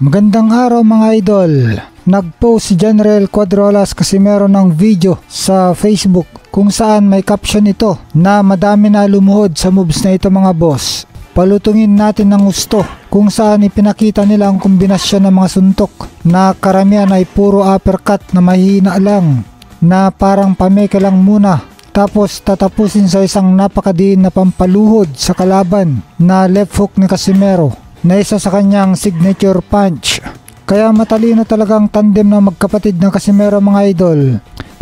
Magandang araw mga idol. Nag-post si General Cuadrolas Casimero ng video sa Facebook kung saan may caption ito na madami na lumuhod sa moves na ito mga boss. Palutungin natin ng gusto kung saan ipinakita nila ang kombinasyon ng mga suntok na karamihan ay puro uppercut na mahina lang na parang pameke lang muna. Tapos tatapusin sa isang napakadiin na pampaluhod sa kalaban na left hook ni Casimero na isa sa kanyang signature punch. Kaya matalino talagang tandem ng magkapatid na Casimero mga idol.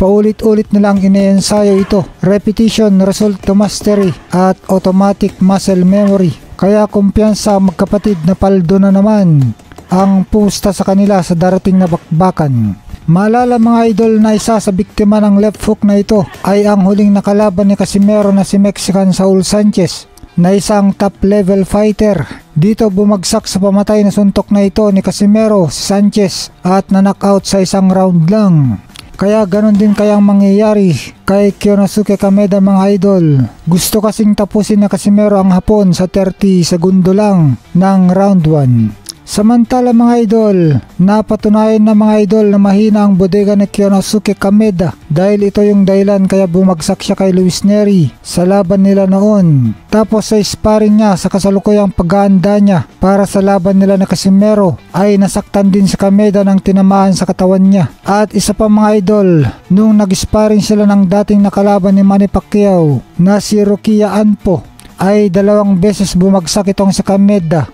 Paulit-ulit nilang ine-ensayo ito. Repetition, result to mastery at automatic muscle memory. Kaya kumpiyansa magkapatid na paldo na naman ang pusta sa kanila sa darating na bakbakan. Maalala mga idol na isa sa biktima ng left hook na ito ay ang huling nakalaban ni Casimero na si Mexican Saul Sanchez na isang top level fighter. Dito bumagsak sa pamatay na suntok na ito ni Casimero si Sanchez at na-knockout sa isang round lang. Kaya ganon din kayang mangyayari kay Kyonosuke Kameda mga idol. Gusto kasing tapusin na Casimero ang hapon sa 30 segundo lang ng round 1. Samantala mga idol, napatunayan na mga idol na mahina ang bodega ni Kyonosuke Kameda dahil ito yung dahilan kaya bumagsak siya kay Luis Nery sa laban nila noon. Tapos sa sparring niya sa kasalukuyang pag-aanda niya para sa laban nila na Casimero ay nasaktan din si Kameda ng tinamaan sa katawan niya. At isa pa mga idol, nung nag-sparring sila ng dating nakalaban ni Manny Pacquiao na si Rokia Anpo ay 2 beses bumagsak itong si Kameda.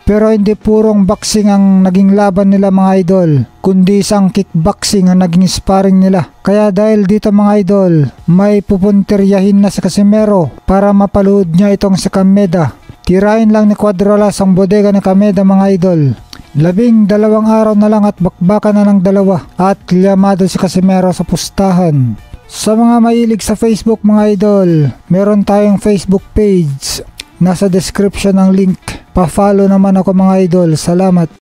Pero hindi purong boxing ang naging laban nila mga idol, kundi isang kickboxing ang naging sparring nila. Kaya dahil dito mga idol, may pupuntiryahin na si Casimero para mapaluhod niya itong si Kameda. Tirahin lang ni Cuadrolas ang bodega ni Kameda mga idol. 12 araw na lang at bakbakan na ng 2 at liyamado si Casimero sa pustahan. Sa mga mahilig sa Facebook mga idol, meron tayong Facebook page. Nasa description ng link. Pa-follow naman ako mga idol. Salamat.